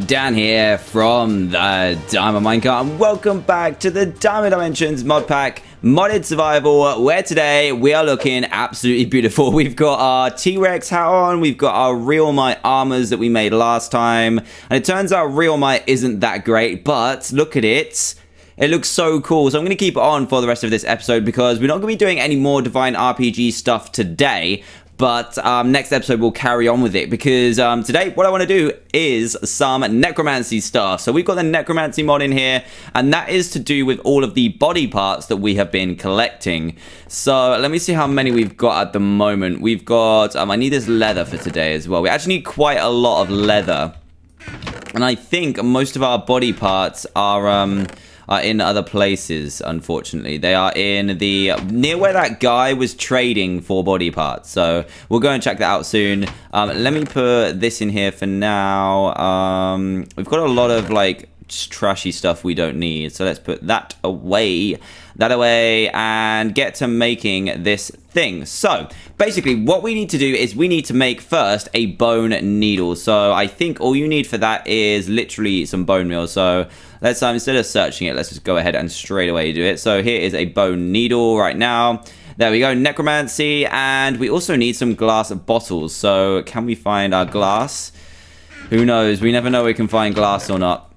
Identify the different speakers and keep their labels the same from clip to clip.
Speaker 1: Dan here from the Diamond Minecart, and welcome back to the Diamond Dimensions mod pack, modded survival, where today we are looking absolutely beautiful. We've got our T-Rex hat on, we've got our Realmite armors that we made last time, and it turns out Realmite isn't that great, but look at it. It looks so cool, so I'm going to keep it on for the rest of this episode because we're not going to be doing any more Divine RPG stuff today. But next episode we'll carry on with it because today what I want to do is some necromancy stuff. So we've got the necromancy mod in here, and that is to do with all of the body parts that we have been collecting. So let me see how many we've got at the moment. We've got, I need this leather for today as well. We actually need quite a lot of leather. And I think most of our body parts are in other places, unfortunately. They are in the near where that guy was trading for body parts. So we'll go and check that out soon. Let me put this in here for now. We've got a lot of like trashy stuff we don't need. So let's put that away. And get to making this thing. So basically what we need to do is we need to make first a bone needle. So I think all you need for that is literally some bone meal. So let's instead of searching it, let's just go ahead and straight away do it. So here is a bone needle right now. There we go, necromancy, and we also need some glass bottles. So can we find our glass? Who knows? We never know if we can find glass or not.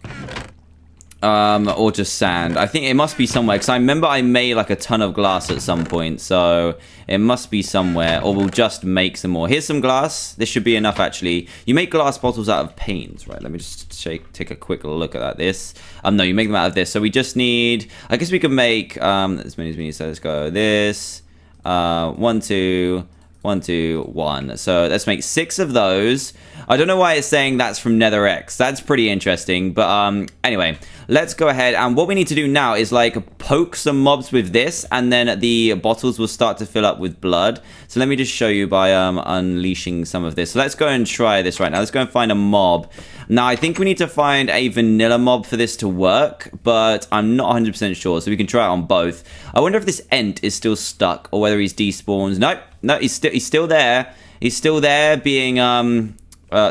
Speaker 1: Or just sand. I think it must be somewhere, because I remember I made like a ton of glass at some point, so it must be somewhere, or we'll just make some more. Here's some glass. This should be enough, actually. You make glass bottles out of panes, right? Let me just take a quick look at this. No, you make them out of this. So we just need, I guess we can make as many as we need. So let's go this, 1, 2, 1, 2, 1. So let's make 6 of those. I don't know why it's saying that's from Nether X. That's pretty interesting. But anyway, let's go ahead. And what we need to do now is like poke some mobs with this, and then the bottles will start to fill up with blood. So let me just show you by unleashing some of this. So let's go and try this right now. Let's go and find a mob. Now, I think we need to find a vanilla mob for this to work, but I'm not 100% sure. So we can try it on both. I wonder if this Ent is still stuck or whether he's despawned. Nope. No, he's still there. He's still there being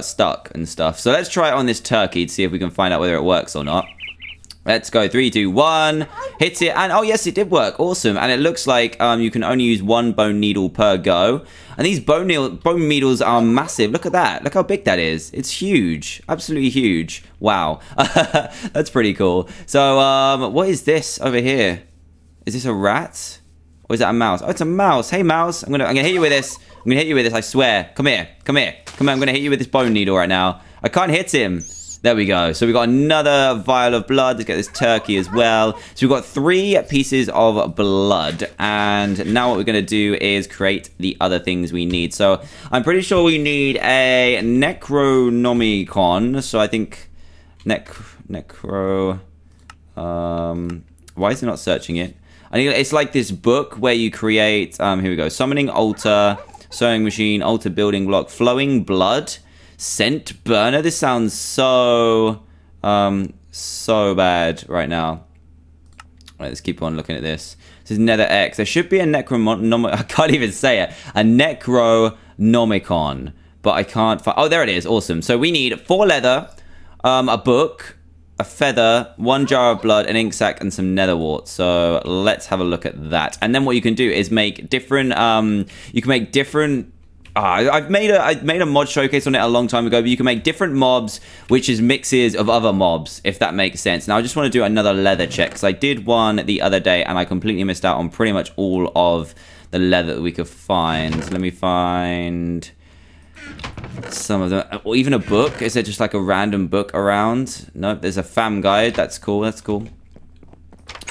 Speaker 1: stuck and stuff. So let's try it on this turkey to see if we can find out whether it works or not. Let's go. 3, 2, 1. Hits it. And oh, yes, it did work. Awesome. And it looks like you can only use 1 bone needle per go. And these bone needles are massive. Look at that. Look how big that is. It's huge. Absolutely huge. Wow. That's pretty cool. So what is this over here? Is this a rat? Or is that a mouse? Oh, it's a mouse. Hey, mouse. I'm gonna hit you with this. I'm gonna hit you with this, I swear. Come here. Come here. Come here. I'm gonna hit you with this bone needle right now. I can't hit him. There we go. So we got another vial of blood. Let's get this turkey as well. So we've got 3 pieces of blood. And now what we're going to do is create the other things we need. So I'm pretty sure we need a Necronomicon. So I think Necro... why is it not searching it? I think it's like this book where you create... here we go. Summoning altar, sewing machine, altar building block, flowing blood. Scent burner. This sounds so so bad right now. Right, let's keep on looking at this. This is Nether X. There should be a I can't even say it. A Necronomicon, but I can't find. Oh, there it is. Awesome. So we need 4 leather, a book, a feather, 1 jar of blood, an ink sac, and some nether wart. So let's have a look at that. And then what you can do is make different. You can make different. I made a mod showcase on it a long time ago, but you can make different mobs, which is mixes of other mobs, if that makes sense. Now, I just want to do another leather check, because I did one the other day, and I completely missed out on pretty much all of the leather that we could find. So let me find some of them. Or even a book. Is there just like a random book around? Nope, there's a fam guide. That's cool, that's cool.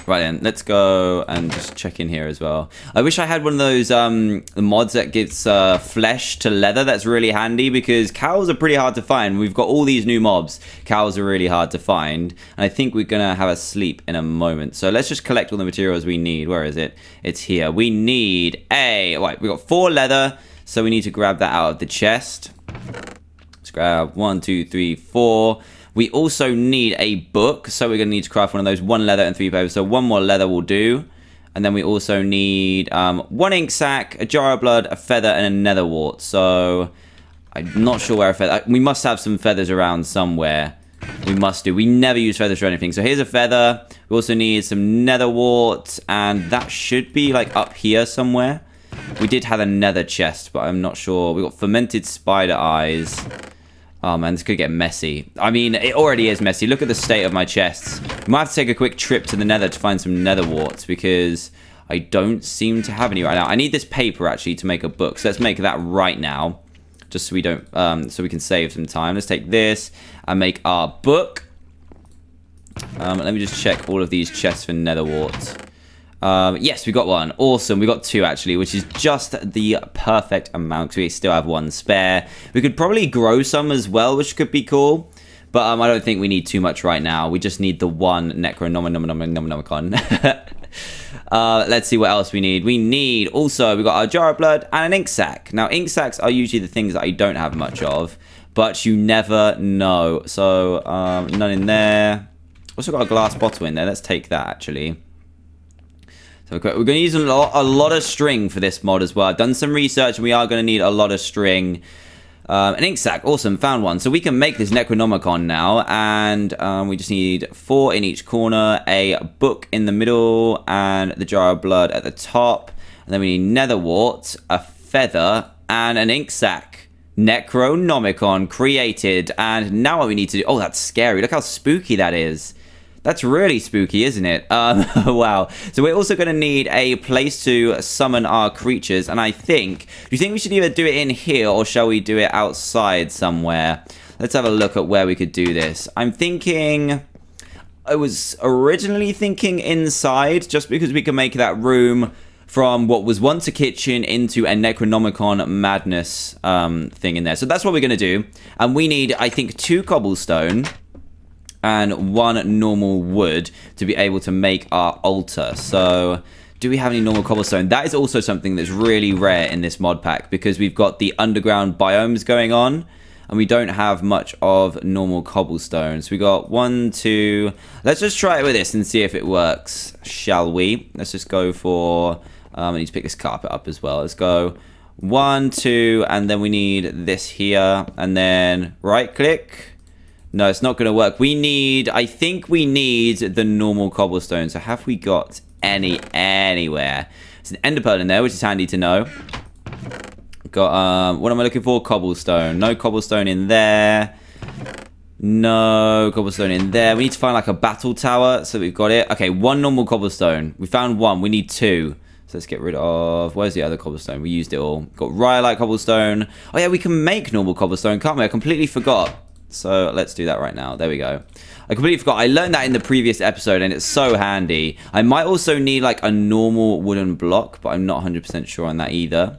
Speaker 1: Right then, let's go and just check in here as well. I wish I had one of those mods that gives flesh to leather. That's really handy because cows are pretty hard to find. We've got all these new mobs. Cows are really hard to find. And I think we're going to have a sleep in a moment. So let's just collect all the materials we need. Where is it? It's here. We need right, we've got 4 leather. So we need to grab that out of the chest. Let's grab 1, 2, 3, 4. We also need a book, so we're going to need to craft one of those, 1 leather and 3 paper. So 1 more leather will do. And then we also need 1 ink sac, a jar of blood, a feather, and a nether wart. So I'm not sure where a feather... We must have some feathers around somewhere. We must do. We never use feathers for anything. So here's a feather. We also need some nether wart, and that should be like up here somewhere. We did have a nether chest, but I'm not sure. We got fermented spider eyes. Oh man, this could get messy. I mean, it already is messy. Look at the state of my chests. We might have to take a quick trip to the nether to find some nether warts, because I don't seem to have any right now. I need this paper actually to make a book. So let's make that right now, just so we don't, so we can save some time. Let's take this and make our book. Let me just check all of these chests for nether warts. Yes, we got one. Awesome. We got two, actually, which is just the perfect amount, because we still have one spare. We could probably grow some as well, which could be cool. But I don't think we need too much right now. We just need the one Necronomicon. Let's see what else we need. We need, also, we got our jar of blood and an ink sac. Now, ink sacs are usually the things that I don't have much of, but you never know. So, none in there. Also got a glass bottle in there. Let's take that, actually. So we're going to use a lot of string for this mod as well. I've done some research, and we are going to need a lot of string. An ink sac, awesome, found one. So we can make this Necronomicon now, and we just need 4 in each corner, a book in the middle, and the jar of blood at the top. And then we need nether wart, a feather, and an ink sac. Necronomicon created. And now what we need to do... Oh, that's scary. Look how spooky that is. That's really spooky, isn't it? Wow. So we're also going to need a place to summon our creatures. And I think... Do you think we should either do it in here, or shall we do it outside somewhere? Let's have a look at where we could do this. I'm thinking... I was originally thinking inside, just because we can make that room from what was once a kitchen into a Necronomicon madness thing in there. So that's what we're going to do. And we need, I think, 2 cobblestone and 1 normal wood to be able to make our altar. So, do we have any normal cobblestone? That is also something that's really rare in this mod pack, because we've got the underground biomes going on, and we don't have much of normal cobblestone. So we got 1, 2... Let's just try it with this and see if it works, shall we? Let's just go for... I need to pick this carpet up as well. Let's go 1, 2, and then we need this here, and then right-click... No, it's not going to work. We need... I think we need the normal cobblestone. So have we got anywhere? There's an ender pearl in there, which is handy to know. Got, what am I looking for? Cobblestone. No cobblestone in there. No cobblestone in there. We need to find like a battle tower. So we've got it. Okay, 1 normal cobblestone. We found 1. We need 2. So let's get rid of... Where's the other cobblestone? We used it all. Got rhyolite cobblestone. Oh yeah, we can make normal cobblestone, can't we? I completely forgot. So let's do that right now. There we go. I completely forgot. I learned that in the previous episode, and it's so handy. I might also need like a normal wooden block, but I'm not 100% sure on that either.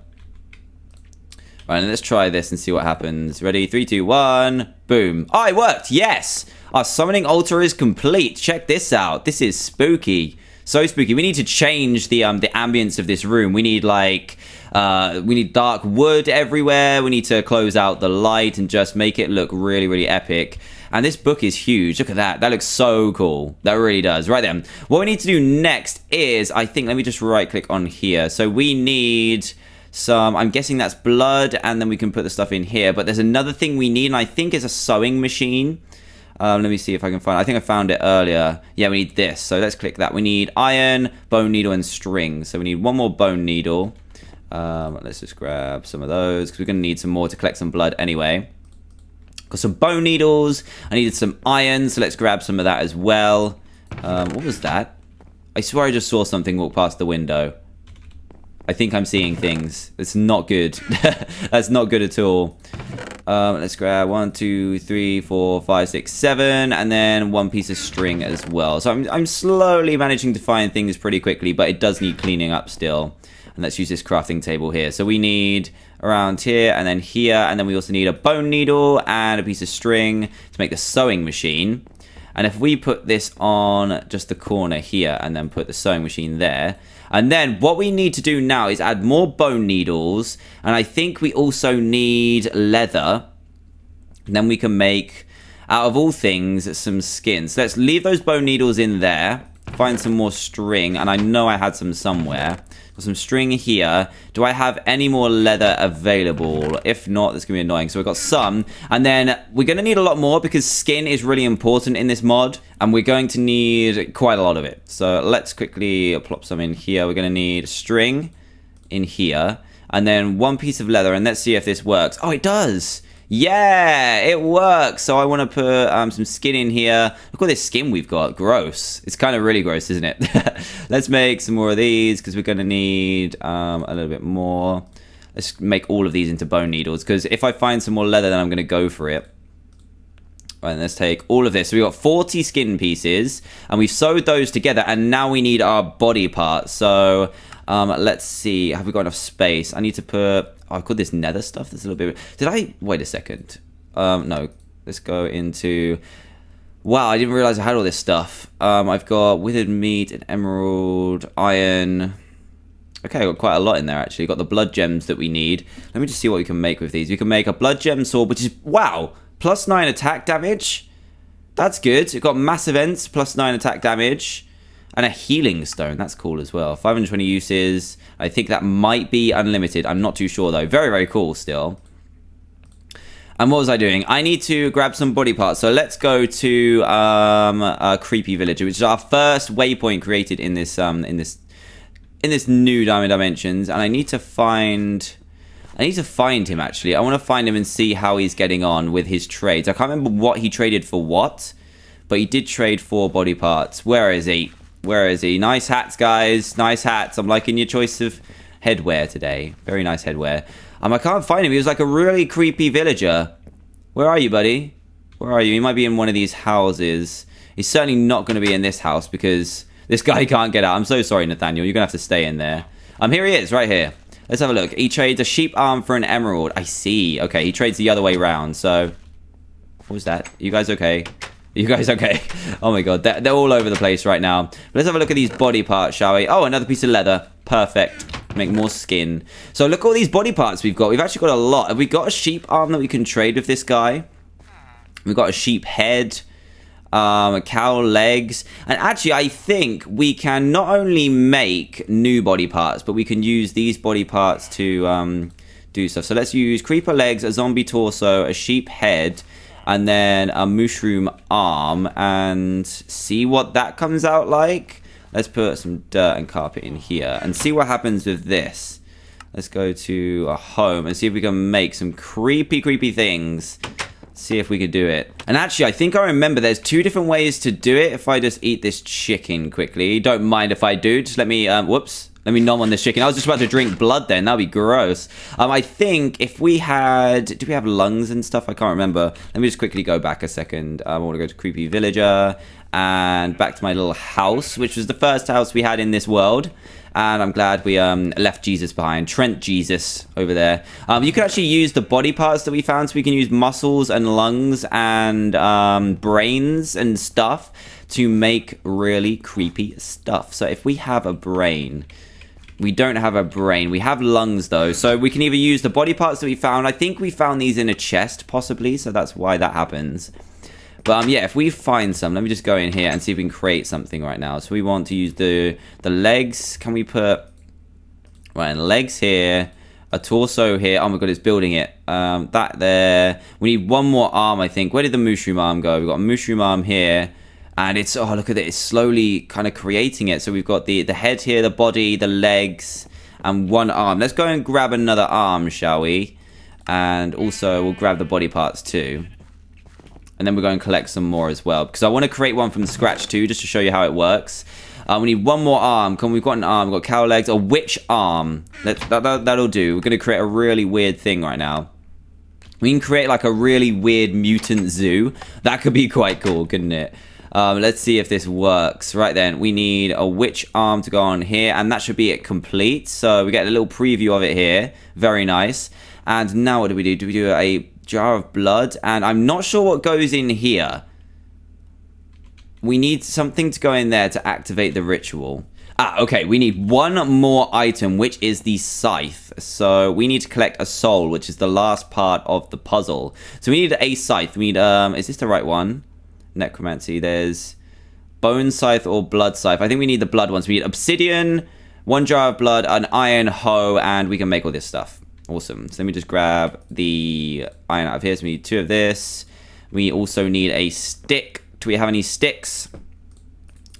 Speaker 1: Right, let's try this and see what happens. Ready? 3, 2, 1. Boom. Oh, it worked. Yes. Our summoning altar is complete. Check this out. This is spooky. So spooky. We need to change the ambience of this room. We need like... we need dark wood everywhere. We need to close out the light and just make it look really, really epic. And this book is huge. Look at that. That looks so cool. That really does. Right then. What we need to do next is, I think, let me just right click on here. So we need some, I'm guessing that's blood, and then we can put the stuff in here. But there's another thing we need, and I think it's a sewing machine. Let me see if I can find it. I think I found it earlier. Yeah, we need this. So let's click that. We need iron, bone needle, and string. So we need 1 more bone needle. Let's just grab some of those, because we're going to need some more to collect some blood anyway. Got some bone needles. I needed some iron, so let's grab some of that as well. What was that? I swear I just saw something walk past the window. I think I'm seeing things. It's not good. That's not good at all. Let's grab 1, 2, 3, 4, 5, 6, 7, and then 1 piece of string as well. So I'm slowly managing to find things pretty quickly, but it does need cleaning up still. And let's use this crafting table here. So we need around here and then we also need a bone needle and a piece of string to make the sewing machine. And if we put this on just the corner here and then put the sewing machine there. And then what we need to do now is add more bone needles. And I think we also need leather. And then we can make, out of all things, some skins. So let's leave those bone needles in there. find some more string, and I know I had some somewhere. Got some string here. Do I have any more leather available? If not, that's gonna be annoying. So we've got some, and then we're gonna need a lot more because skin is really important in this mod, and we're going to need quite a lot of it. So let's quickly plop some in here. We're gonna need string in here, and then one piece of leather, and let's see if this works. Oh, it does. Yeah, it works. So I want to put some skin in here. Look at this skin we've got. Gross. It's kind of really gross, isn't it? Let's make some more of these because we're going to need a little bit more. Let's make all of these into bone needles because if I find some more leather, then I'm going to go for it. Right, let's take all of this. So we've got 40 skin pieces and we've sewed those together, and now we need our body parts. So let's see. Have we got enough space? I need to put... Oh, I've got this nether stuff. That's a little bit... Did I... Wait a second. No. Let's go into... Wow, I didn't realize I had all this stuff. I've got withered meat, an emerald, iron... Okay, I've got quite a lot in there, actually. Got the blood gems that we need. Let me just see what we can make with these. We can make a blood gem sword, which is... Wow! +9 attack damage. That's good. We've got massive ents, +9 attack damage. And a healing stone. That's cool as well. 520 uses. I think that might be unlimited. I'm not too sure, though. Very, very cool still. And what was I doing? I need to grab some body parts. So let's go to a creepy villager, which is our first waypoint created in this new Diamond Dimensions. And I need to find him, actually. I want to find him and see how he's getting on with his trades. I can't remember what he traded for what, but he did trade for body parts. Where is he? Where is he? Nice hats, guys. Nice hats. I'm liking your choice of headwear today. Very nice headwear. I can't find him. He was like a really creepy villager. Where are you, buddy? Where are you? He might be in one of these houses. He's certainly not going to be in this house because this guy can't get out. I'm so sorry, Nathaniel. You're going to have to stay in there. Here he is, right here. Let's have a look. He trades a sheep arm for an emerald. I see. Okay, he trades the other way around. So, what was that? Are you guys okay? You guys okay? Oh my god, they're all over the place right now. But let's have a look at these body parts, shall we? Oh, another piece of leather. Perfect. Make more skin. So look at all these body parts we've got. We've actually got a lot. Have we got a sheep arm that we can trade with this guy? We've got a sheep head. Cow legs. And actually, I think we can not only make new body parts, but we can use these body parts to do stuff. So let's use creeper legs, a zombie torso, a sheep head, and then a mushroom arm, and see what that comes out like. Let's put some dirt and carpet in here and see what happens with this. Let's go to a home and see if we can make some creepy things. See if we could do it. And actually, I think I remember there's 2 different ways to do it. If I just eat this chicken quickly. Don't mind if I do. Just let me, whoops. Let me nom on this chicken. I was just about to drink blood then. That'd be gross. I think if we had... Do we have lungs and stuff? I can't remember. Let me just quickly go back a second. I want to go to Creepy Villager. And back to my little house, which was the first house we had in this world. And I'm glad we left Jesus behind. Trent Jesus over there. You can actually use the body parts that we found. So we can use muscles and lungs and brains and stuff to make really creepy stuff. So if we have a brain... We don't have a brain. We have lungs, though. So we can either use the body parts that we found. I think we found these in a chest, possibly. So that's why that happens. But yeah, if we find some, let me just go in here and see if we can create something right now. So we want to use the legs. Can we put... Right, legs here. A torso here. Oh my god, it's building it. That there. We need one more arm, I think. Where did the mushroom arm go? We've got a mushroom arm here. And it's, oh, look at it. It's slowly kind of creating it. So we've got the head here, the body, the legs, and one arm. Let's go and grab another arm, shall we? And also, we'll grab the body parts too. And then we're going to collect some more as well. Because I want to create one from scratch too, just to show you how it works. We need one more arm. We've got an arm. We've got cow legs. A witch arm. That'll do. We're going to create a really weird thing right now. We can create like a really weird mutant zoo. That could be quite cool, couldn't it? Let's see if this works. Right then, we need a witch arm to go on here, and that should be it complete. So we get a little preview of it here. Very nice. And now what do we do? Do we do a jar of blood? And I'm not sure what goes in here. We need something to go in there to activate the ritual. Okay, we need one more item, which is the scythe. So we need to collect a soul, which is the last part of the puzzle. So we need a scythe. We need, is this the right one? Necromancy, there's bone scythe or blood scythe. I think we need the blood ones. We need obsidian, 1 jar of blood, an iron hoe, and we can make all this stuff. Awesome. So let me just grab the iron out of here. So we need 2 of this. We also need a stick. Do we have any sticks?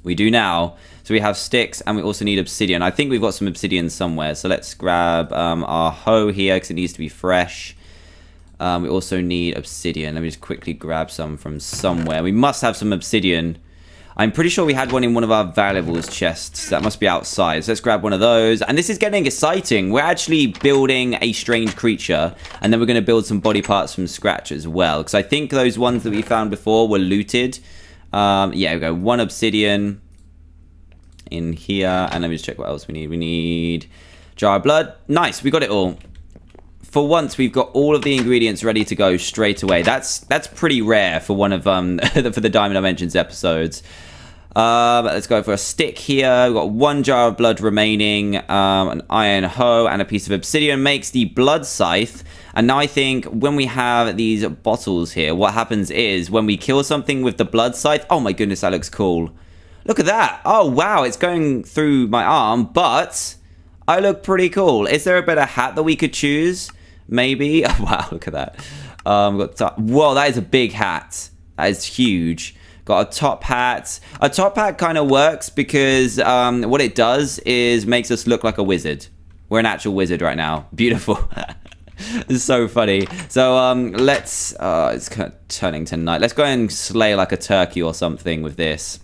Speaker 1: We do now. So we have sticks, and we also need obsidian. I think we've got some obsidian somewhere. So let's grab our hoe here because it needs to be fresh. We also need obsidian. Let me just quickly grab some from somewhere. We must have some obsidian. I'm pretty sure we had one in one of our valuables chests. That must be outside. So let's grab one of those. And this is getting exciting. We're actually building a strange creature. And then we're going to build some body parts from scratch as well. Because I think those ones that we found before were looted. Yeah, we go 1 obsidian in here. And let me just check what else we need. We need jar of blood. Nice. We got it all. For once, we've got all of the ingredients ready to go straight away. That's pretty rare for one of for the Diamond Dimensions episodes. Let's go for a stick here. We've got 1 jar of blood remaining, an iron hoe, and a piece of obsidian makes the blood scythe. And now I think when we have these bottles here, what happens is when we kill something with the blood scythe. Oh my goodness, that looks cool. Look at that. Oh wow, it's going through my arm, but I look pretty cool. Is there a better hat that we could choose? Maybe. Oh, wow, look at that. Whoa, that is a big hat. That is huge. Got a top hat. A top hat kind of works because what it does is makes us look like a wizard. We're an actual wizard right now. Beautiful. It's so funny. So let's it's kind of turning to night. Let's go and slay like a turkey or something with this.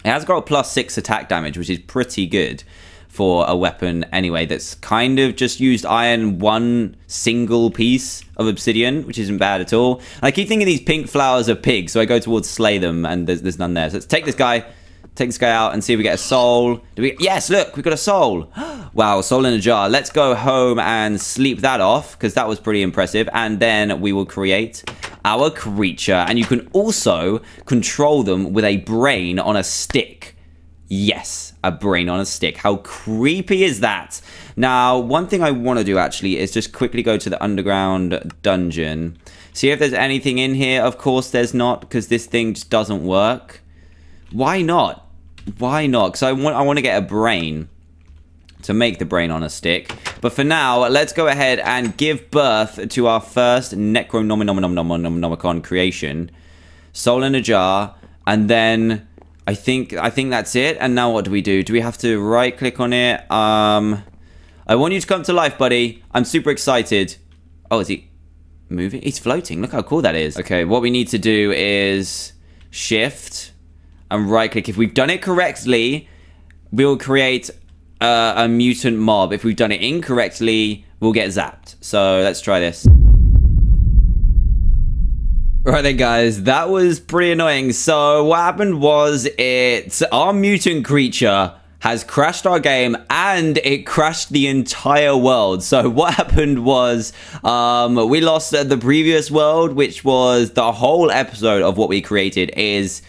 Speaker 1: It has got a +6 attack damage, which is pretty good for a weapon anyway that's kind of just used iron, 1 single piece of obsidian, which isn't bad at all. And I keep thinking these pink flowers are pigs, so I go towards slay them, and there's none there. So let's take this guy out and see if we get a soul. Yes, look, we got a soul. Wow, soul in a jar. Let's go home and sleep that off, because that was pretty impressive. And then we will create our creature. And you can also control them with a brain on a stick. Yes, a brain on a stick. How creepy is that? Now, one thing I want to do actually is just quickly go to the underground dungeon. See if there's anything in here. Of course there's not, because this thing just doesn't work. Why not? Why not? Because I want to get a brain to make the brain on a stick. But for now, let's go ahead and give birth to our first Necronomicon creation. Soul in a jar, and then I think that's it. And now what do we do? Do we have to right click on it? I want you to come to life, buddy. I'm super excited. Oh, is he moving? He's floating. Look how cool that is. Okay, what we need to do is shift and right click. If we've done it correctly, we'll create a mutant mob. If we've done it incorrectly, we'll get zapped. So let's try this. Right then, guys, that was pretty annoying. So what happened was our mutant creature has crashed our game, and it crashed the entire world. So what happened was we lost the previous world, which was the whole episode of what we created is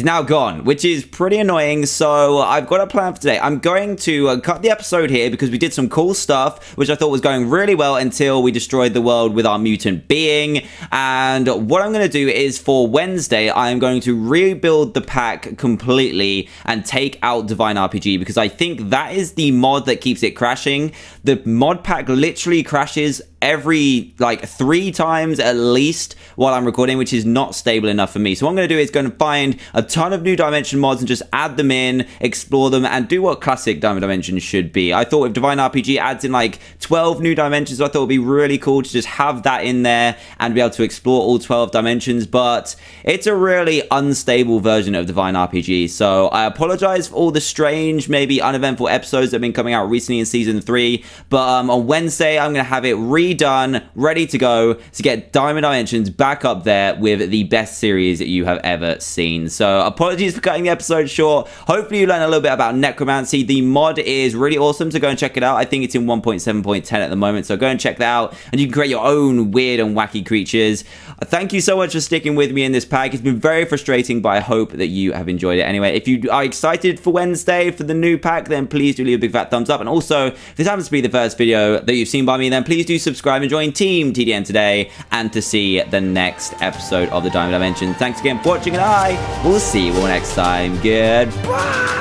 Speaker 1: now gone, which is pretty annoying. So I've got a plan for today. I'm going to cut the episode here because we did some cool stuff, which I thought was going really well until we destroyed the world with our mutant being. And what I'm going to do is for Wednesday, I'm going to rebuild the pack completely and take out Divine RPG, because I think that is the mod that keeps it crashing. The mod pack literally crashes every like 3 times at least while I'm recording, which is not stable enough for me. So what I'm going to do is going to find a ton of new dimension mods and just add them in, explore them, and do what classic Diamond Dimensions should be. I thought if Divine RPG adds in like 12 new dimensions, I thought it would be really cool to just have that in there and be able to explore all 12 dimensions, but it's a really unstable version of Divine RPG. So I apologize for all the strange, maybe uneventful episodes that have been coming out recently in season 3, but on Wednesday I'm going to have it redone, ready to go to get Diamond Dimensions back up there with the best series that you have ever seen. So apologies for cutting the episode short. Hopefully you learned a little bit about necromancy. The mod is really awesome, so go and check it out. I think it's in 1.7.10 at the moment, so go and check that out, and you can create your own weird and wacky creatures. Thank you so much for sticking with me in this pack. It's been very frustrating, but I hope that you have enjoyed it anyway. If you are excited for Wednesday for the new pack, then please do leave a big fat thumbs up, and also if this happens to be the first video that you've seen by me, then please do subscribe and join Team TDM today, and to see the next episode of the Diamond Dimension. Thanks again for watching, and I will we'll see you all next time. Goodbye.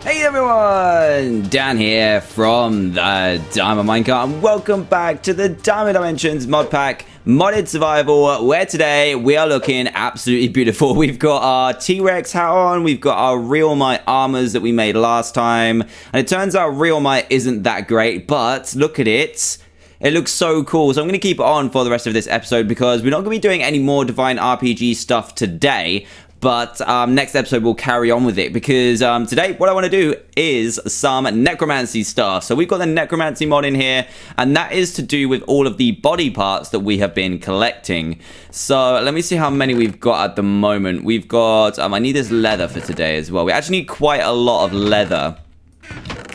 Speaker 1: Hey everyone, Dan here from TheDiamondMinecart, and welcome back to the Diamond Dimensions mod pack, modded survival, where today we are looking absolutely beautiful. We've got our T-Rex hat on, we've got our Real Might armors that we made last time, and it turns out Real Might isn't that great, but look at it. It looks so cool, so I'm going to keep it on for the rest of this episode because we're not going to be doing any more Divine RPG stuff today. But next episode we'll carry on with it because today what I want to do is some necromancy stuff. So we've got the necromancy mod in here, and that is to do with all of the body parts that we have been collecting. So let me see how many we've got at the moment. We've got, I need this leather for today as well. We actually need quite a lot of leather.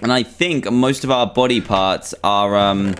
Speaker 1: And I think most of our body parts are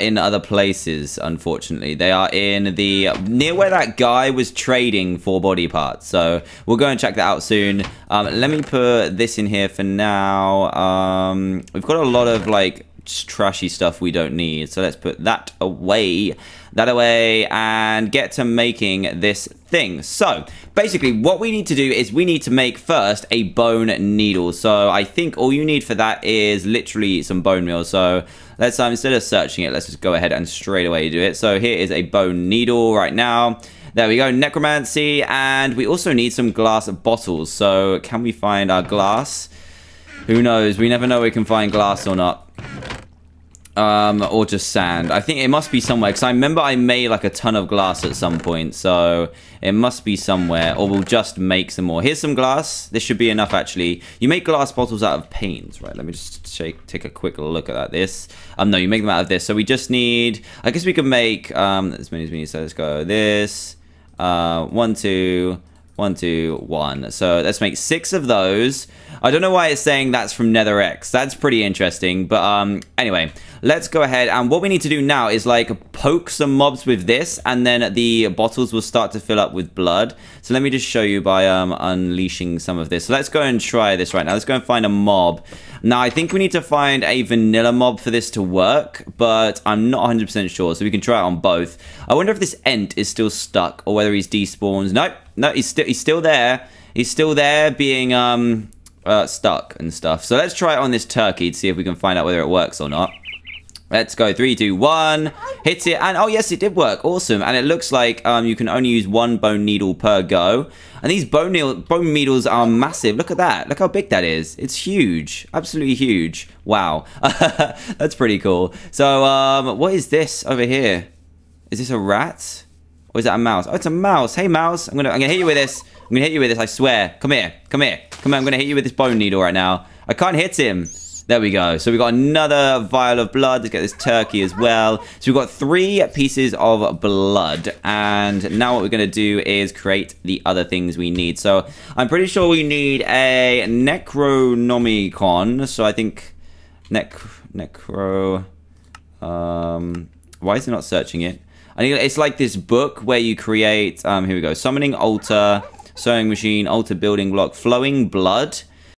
Speaker 1: in other places, unfortunately. They are in the near where that guy was trading for body parts. So we'll go and check that out soon. Let me put this in here for now. We've got a lot of like just trashy stuff we don't need. So let's put that away. And get to making this thing. So basically what we need to do is we need to make first a bone needle. So I think all you need for that is literally some bone meal. So let's instead of searching it, let's just go ahead and straight away do it. So here is a bone needle right now. There we go, necromancy, and we also need some glass bottles. So can we find our glass? Who knows? We never know if we can find glass or not. Or just sand. I think it must be somewhere, because I remember I made like a ton of glass at some point, so it must be somewhere, or we'll just make some more. Here's some glass. This should be enough, actually. You make glass bottles out of panes, right? Let me just take a quick look at this. No, you make them out of this. So we just need, I guess we could make as many as we need. So let's go this, 1, 2, 1, 2, 1. So let's make 6 of those. I don't know why it's saying that's from NetherX. That's pretty interesting. But anyway, let's go ahead. And what we need to do now is like poke some mobs with this, and then the bottles will start to fill up with blood. So let me just show you by unleashing some of this. So let's go and try this right now. Let's go and find a mob. Now, I think we need to find a vanilla mob for this to work, but I'm not 100% sure. So we can try it on both. I wonder if this Ent is still stuck or whether he's despawned. Nope. No, he's still there. He's still there being stuck and stuff. So let's try it on this turkey to see if we can find out whether it works or not. Let's go. 3, 2, 1. Hits it, and oh yes, it did work. Awesome. And it looks like you can only use 1 bone needle per go. And these bone needles are massive. Look at that. Look how big that is. It's huge. Absolutely huge. Wow. That's pretty cool. So what is this over here? Is this a rat? Or is that a mouse? Oh, it's a mouse. Hey, mouse. I'm gonna hit you with this. I'm gonna hit you with this, I swear. Come here. Come here. Come here. I'm gonna hit you with this bone needle right now. I can't hit him. There we go. So we've got another vial of blood. Let's get this turkey as well. So we've got 3 pieces of blood. And now what we're going to do is create the other things we need. So I'm pretty sure we need a Necronomicon. So I think Necro... why is it not searching it? It's like this book where you create... here we go. Summoning altar, sewing machine, altar building block, flowing blood.